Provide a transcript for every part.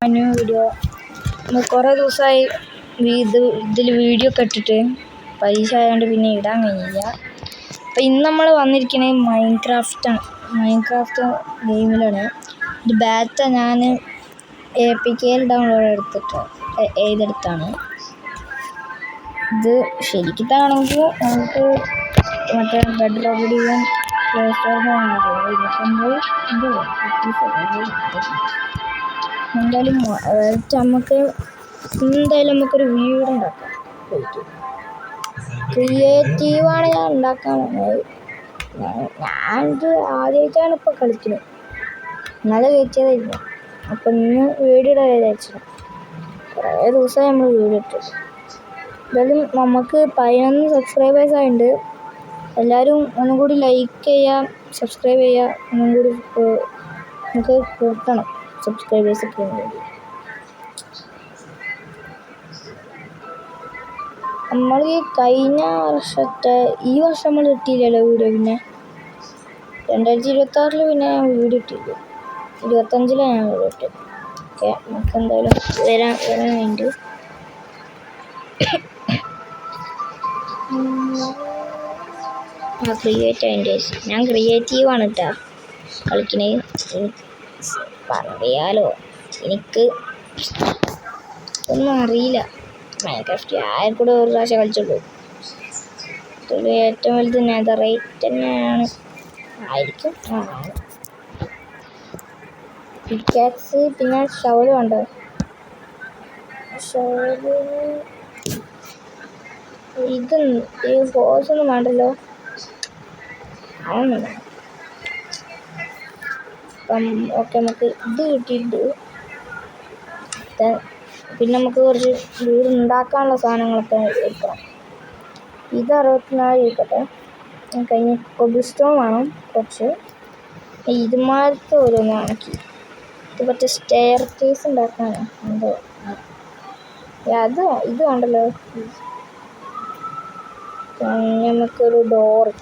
Video കുറേ ദിവസമായി ഇതിൽ വീഡിയോ ഒക്കെ ഇട്ടിട്ട് പൈസ ആയതുകൊണ്ട് പിന്നെ ഇടാൻ കഴിയില്ല. അപ്പോൾ ഇന്ന് നമ്മൾ വന്നിരിക്കുന്നത് മൈൻക്രാഫ്റ്റ് ഗെയിമിലാണ്. ഇത് ബാറ്റ ഞാൻ APK ഡൗൺലോഡ് ചെയ്തെടുത്താണ്. ഇത് ശരിക്കിട്ടാണെങ്കിൽ നമുക്ക് മറ്റേ ബെഡ് റോബിഡിയും പ്ലേ സ്റ്റോറിൽ എന്തായാലും നമുക്കൊരു വീടുണ്ടാക്കാം. ക്രിയേറ്റീവാണ് ഞാൻ ഉണ്ടാക്കാൻ പോകുന്നത്. ഞാനിത് ആദ്യമായിട്ടാണ് ഇപ്പോൾ കളിക്കുന്നത്. ഇന്നലെ കയറ്റിയതായിരുന്നു. അപ്പം ഇന്ന് വീഡിയോ ഇടാൻ വിചാരിച്ചു. കുറേ ദിവസമായി നമ്മൾ വീഡിയോ ഇട്ടത്. എന്തായാലും നമുക്ക് 11 സബ്സ്ക്രൈബേഴ്സ് ആയിട്ടുണ്ട്. എല്ലാവരും ഒന്നും കൂടി ലൈക്ക് ചെയ്യുക, സബ്സ്ക്രൈബ് ചെയ്യുക. ഒന്നും കൂടി നമുക്ക് കൂട്ടണം സബ്സ്ക്രൈബേഴ്സ് ഒക്കെ വേണ്ടി. നമ്മൾ ഈ കഴിഞ്ഞ വർഷത്തെ ഈ വർഷം നമ്മൾ ഇട്ടില്ലല്ലോ വീഡിയോ. പിന്നെ 2026 പിന്നെ ഞാൻ വീഡിയോ ഇട്ടില്ല. 25 ഞാൻ വീഡിയോ ഇട്ടത്. ഓക്കെ, നമുക്ക് എന്തായാലും വരാൻ വേണ്ടി ക്രിയേറ്റ് അതിൻ്റെ ഞാൻ ക്രിയേറ്റീവാണ് കേട്ടോ കളിക്കണത്. പറയാലോ, എനിക്ക് ഒന്നും അറിയില്ല. മൈൻക്രാഫ്റ്റ് ആർക്കൂടെ ഒരു പ്രാവശ്യം കളിച്ചുള്ളൂ. ഇതിൽ ഏറ്റവും വലുത് നെതറൈറ്റ് തന്നെയാണ് ആയിരിക്കും. പിക്കാക്സ് പിന്നെ ഷവല് വേണ്ട. ഷവല് ഈ ഹോസൊന്നും വേണ്ടല്ലോ. അതൊന്നും വേണം. അപ്പം ഓക്കെ, നമുക്ക് ഇത് കിട്ടിയിട്ട് പിന്നെ നമുക്ക് കുറച്ച് വീട് ഉണ്ടാക്കാനുള്ള സാധനങ്ങളൊക്കെ എടുക്കണം. ഇത് 64 ഇരിക്കട്ടെ. കഴിഞ്ഞ് കൊബിൾസ്റ്റോൺ വേണം കുറച്ച്. ഇതുമാരത്തെ ഓരോന്ന് ആക്കി ഇത് മറ്റേ സ്റ്റെയർ കേസ് ഉണ്ടാക്കാനാണ്. എന്തോ ഇത് വേണ്ടല്ലോ. നമുക്കൊരു ഡോറ്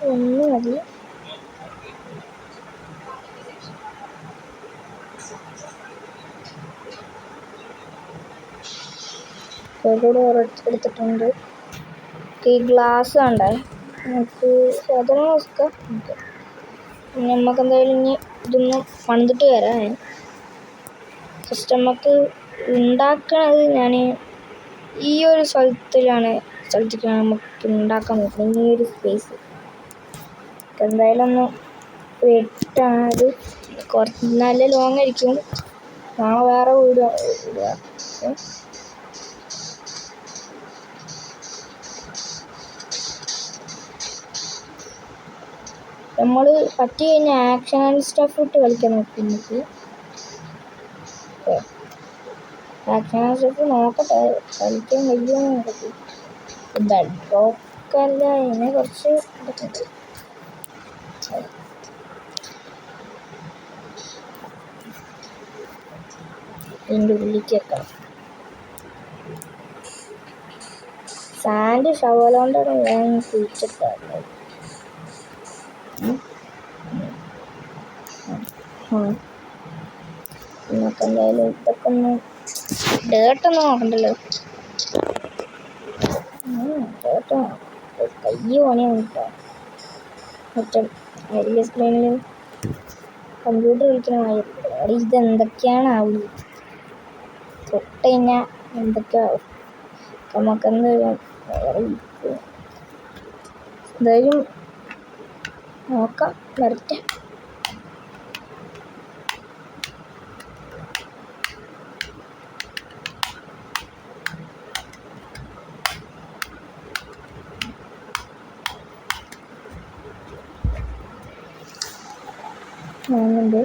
ഒന്ന് മതി. എടുത്തിട്ടുണ്ട്. ഈ ഗ്ലാസ് വേണ്ടേ, നമുക്ക് സാധനം നോക്കാം. പിന്നെ നമുക്ക് എന്തായാലും ഇനി ഇതൊന്ന് പണിതിട്ട് വരാം. ഫസ്റ്റ് നമുക്ക് ഉണ്ടാക്കണത് ഞാൻ ഈ ഒരു സ്ഥലത്തേക്കാണ് നമുക്ക് ഉണ്ടാക്കാൻ നോക്കുന്നത്. ഈ ഒരു സ്പേസ് എന്തായാലും ഒന്ന് വെട്ടാത്. കുറച്ച് നല്ല ലോങ് ആയിരിക്കും. നാളെ വേറെ വീട് ഇടുക. നമ്മൾ പറ്റി കഴിഞ്ഞാൽ ആക്ഷൻ ആൻഡ് സ്റ്റഫ് ഇട്ട് കളിക്കാൻ നോക്കും. നമുക്ക് ആക്ഷൻ ആൻഡ് സ്റ്റഫ് നോക്കട്ടെ, കളിക്കാൻ കഴിയുമോ നോക്കട്ടെ. ബെഡ് റോക്കല്ല, ഇതിനെ കുറച്ച് ഇതൊക്കെ ഇതിൻ്റെ ഉള്ളിലേക്ക് വെക്കണം. സാൻഡ് ഷവലോണ്ടാണ് ഞാൻ കുഴിച്ചിട്ടുള്ളത്. നമുക്ക് എന്തായാലും ഇതൊക്കെ ഒന്ന് ഡേർട്ടൊന്നും നോക്കണ്ടല്ലോ. ഡേർട്ട് കൈ പണിയാണ് കിട്ടുക. മറ്റേ വലിയ സ്ക്രീനിൽ കമ്പ്യൂട്ടർ കളിക്കണമായി. ഇതെന്തൊക്കെയാണ് ആവുന്നത് തൊട്ട് കഴിഞ്ഞാൽ എന്തൊക്കെയാവും. നമുക്കെന്തായാലും എന്തായാലും നോക്കാം, വരട്ടെ. ഉണ്ട്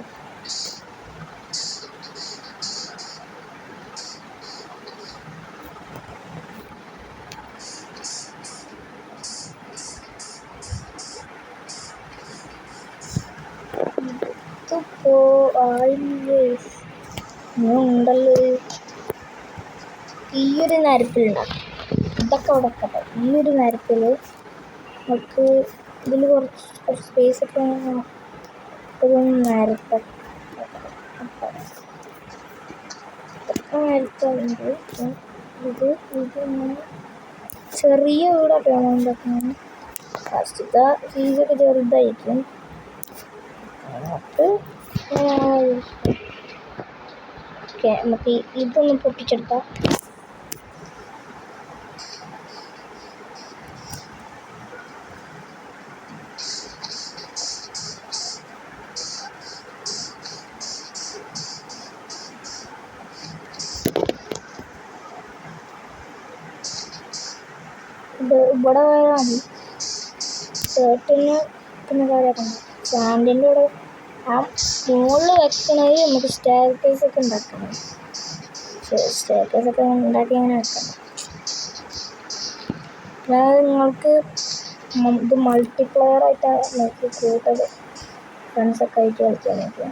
ഉണ്ടല്ലോ. ഈ ഒരു നരപ്പിലുണ്ടാകും. ഇതൊക്കെ അവിടെ ഈ ഒരു നരപ്പിൽ നമുക്ക് ഇതിൽ കുറച്ച് സ്പേസ് ഒക്കെ നേരത്തെ നേരത്തുണ്ട്. ഇത് ചെറിയ വീടൊക്കെ ഉണ്ടാക്കുന്നത്. ഫസ്റ്റത്തെ ഫീസൊക്കെ ചെറുതായിരിക്കും. എന്നിട്ട് നമുക്ക് ഇതൊന്ന് പൊട്ടിച്ചെടുക്കാം. ഇവിടെ പോയാൽ മതി. ഷർട്ടിന് പിന്നെ കാര്യമൊക്കെ ഉണ്ട്. സ്റ്റാൻഡിൻ്റെ കൂടെ ആ മുകളിൽ വെക്കണത് നമുക്ക് സ്റ്റെയർ കേസ് ഒക്കെ ഉണ്ടാക്കണം. സ്റ്റെയർ കേസ് ഒക്കെ ഉണ്ടാക്കി അങ്ങനെ വെക്കണം. അതായത് നിങ്ങൾക്ക് ഇത് മൾട്ടിപ്ലെയർ ആയിട്ടാണ് നമുക്ക് കൂടുതൽ ഫ്രണ്ട്സൊക്കെ ആയിട്ട് കളിക്കാനായിട്ട്.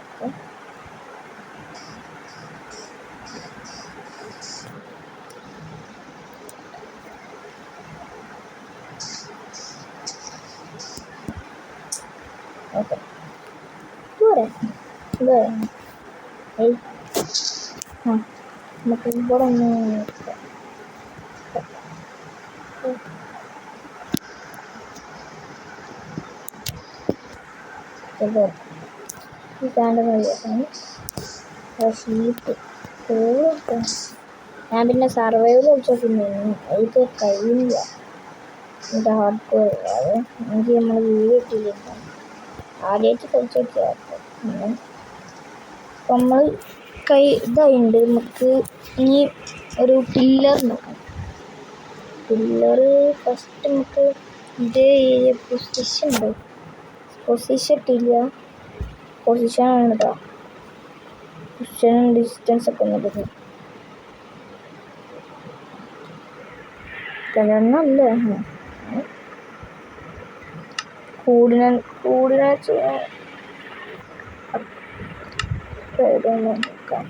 ഓക്കെ നമുക്ക് ഇവിടെ ഒന്ന് ഈ കാണുന്ന ഷീറ്റ്. ഞാൻ പിന്നെ സർവൈവൽ കളിച്ചോണ്ടിരുന്നു. ഇത് കഴിയില്ല. എൻ്റെ ഹാർഡ് കോർ അത് എനിക്ക് നമ്മൾ വീഡിയോ ഇട്ടില്ല. ആദ്യമായിട്ട് കളിച്ച് നോക്കിയായിരുന്നു. അപ്പം നമ്മൾ ഇതായിട്ടുണ്ട്. നമുക്ക് ഇനി ഒരു പില്ലർ നോക്കാം. പില്ലർ ഫസ്റ്റ് നമുക്ക് ഇത് പൊസിഷൻ ഇട്ടില്ല. പൊസിഷനാണ് കേട്ടോ. പൊസിഷനും ഡിസ്റ്റൻസ് ഒക്കെ നോക്കുന്നത് കിടന്നല്ലേ. കോർഡിനേറ്റ്സ് നോക്കാം.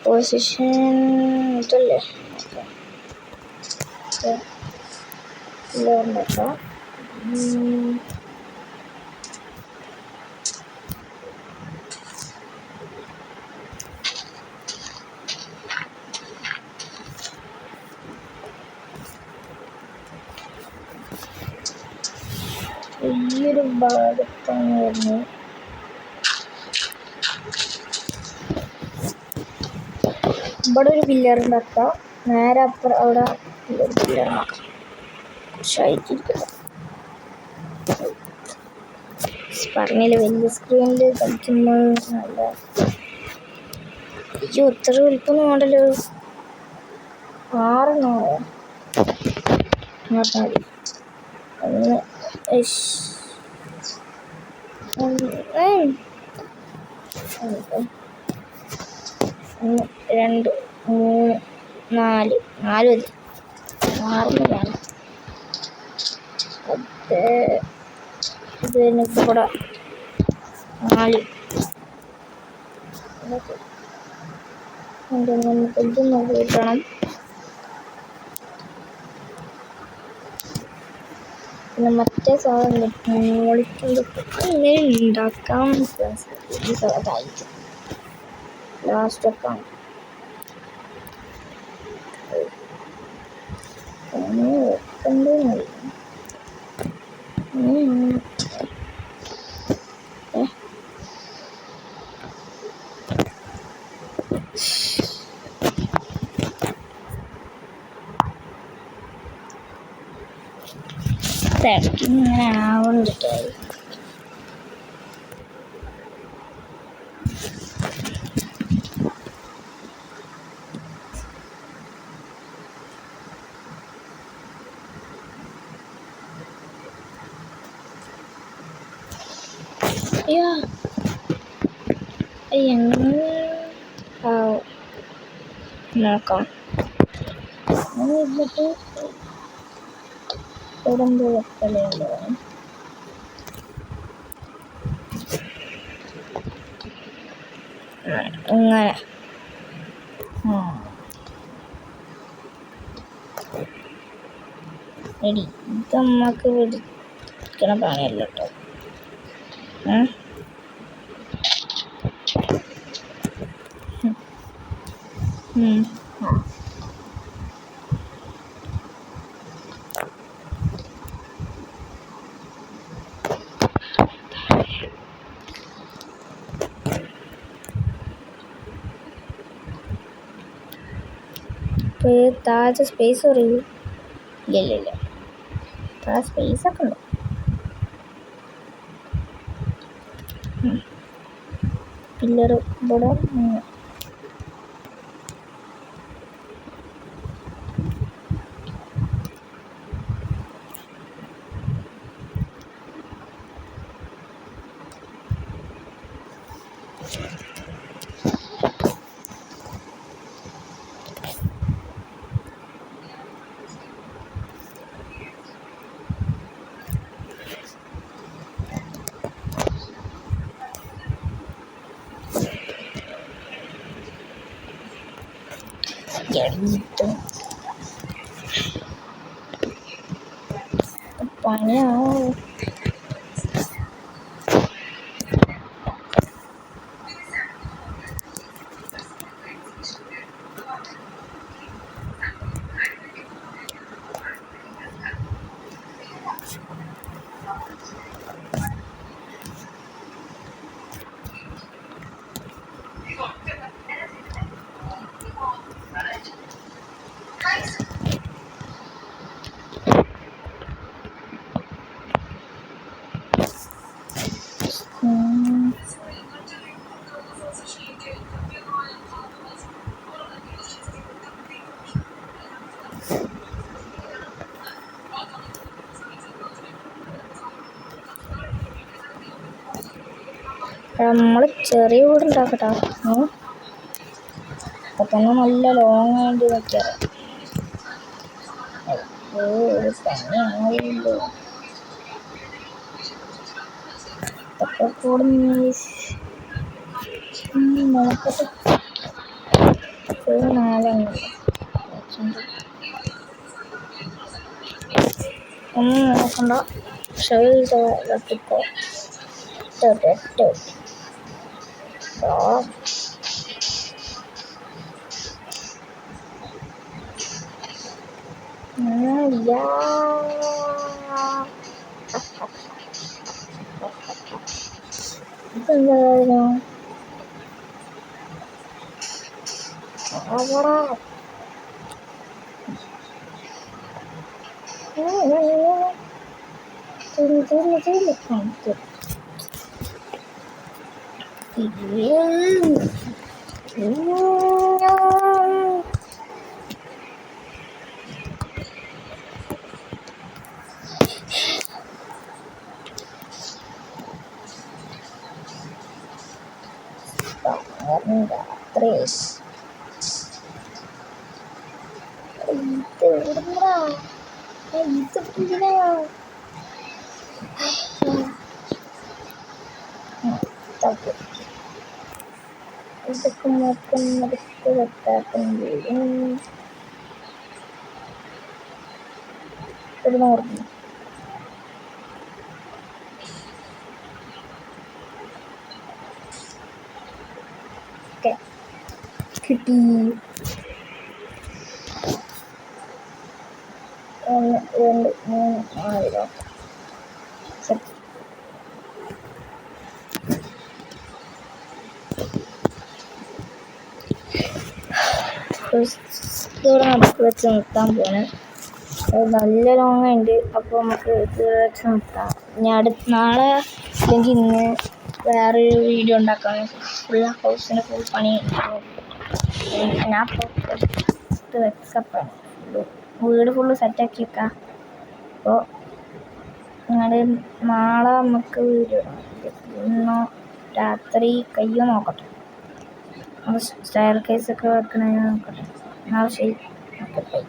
പൊസിഷൻ ഇതല്ലേ നോക്കാം. ഈയൊരു ഭാഗത്താണ് വരുന്നത്. ഇവിടെ ഒരു പില്ലർ ഉണ്ടാക്കാം. നേരെ അപ്പുറം അവിടെ ഒരു പില്ലർ ഉണ്ടാക്കാം. പറഞ്ഞില്ല വലിയ സ്ക്രീനിൽ കളിക്കുമ്പോൾ നല്ല ഇത്ര വലിപ്പം മോഡല് 6 മതി. ഒന്ന് 1 2 3 4 മതി. 6 വേണം. ഇത് എനിക്ക് കൂടെ 4 നമുക്ക് ഇത് നോക്കിയിട്ടാണ്. പിന്നെ മറ്റേ സാധനം ഇങ്ങനെ ഉണ്ടാക്കാം. അതായിരിക്കും ലാസ്റ്റ് ഒക്കെ വെക്കണ്ടെന്നറിയാം. ഇങ്ങനെ ആവുന്നുണ്ട്. നോക്കാം. എന്നിട്ട് ഉടമ്പ് വെക്കലുണ്ടോ? അങ്ങനെ എടി ഇത് അമ്മക്ക് പിടിക്കണ പണിയല്ല കേട്ടോ. ഇപ്പോൾ താഴത്തെ സ്പേസ് പറയൂ. ഇല്ല താഴെ സ്പേസൊക്കെ ഉണ്ട്. പില്ലർ ഇവിടെ പണിയാവും. നമ്മൾ ചെറിയ വീടുണ്ടാക്കട്ടോ. അപ്പൊ തന്നെ നല്ല ലോങ് ആയിട്ട് നോക്കിയാൽ ഒരു പണിയാണല്ലോ. ഇതൊക്കെ കൂടെ നോക്കട്ടെ. 4 ഒന്നും നോക്കണ്ട. ഷെയിൽക്കിപ്പോ ഇതെന്തായാലും ഇതൊക്കെ നോക്കുന്നതൊക്കെ വെട്ടാക്കുന്നുണ്ട്. ഒരു നോർമ്മ കിട്ടി. 1 2 3 4 ഇതോടെ നമുക്ക് വെച്ച് നിർത്താൻ പോണ്. നല്ല ലോങ് ഉണ്ട്. അപ്പോൾ നമുക്ക് ഇത് വെച്ച് നിർത്താം. ഇനി നാളെ അല്ലെങ്കിൽ ഇന്ന് വേറൊരു വീഡിയോ ഉണ്ടാക്കാം. ഫുൾ ഹൗസിന് ഫുൾ പണി. ഞാൻ ഇപ്പോൾ വെക്കപ്പാണ് വീട് ഫുള്ള് സെറ്റാക്കി വെക്കാം. അപ്പോൾ നാളെ നമുക്ക് വീഡിയോ ഇന്നോ രാത്രി കയ്യോ നോക്കട്ടെ. സ്റ്റെയർ കേസൊക്കെ വെക്കണമെങ്കിൽ നോക്കട്ടെ. ശരി, ഓക്കെ ബൈ.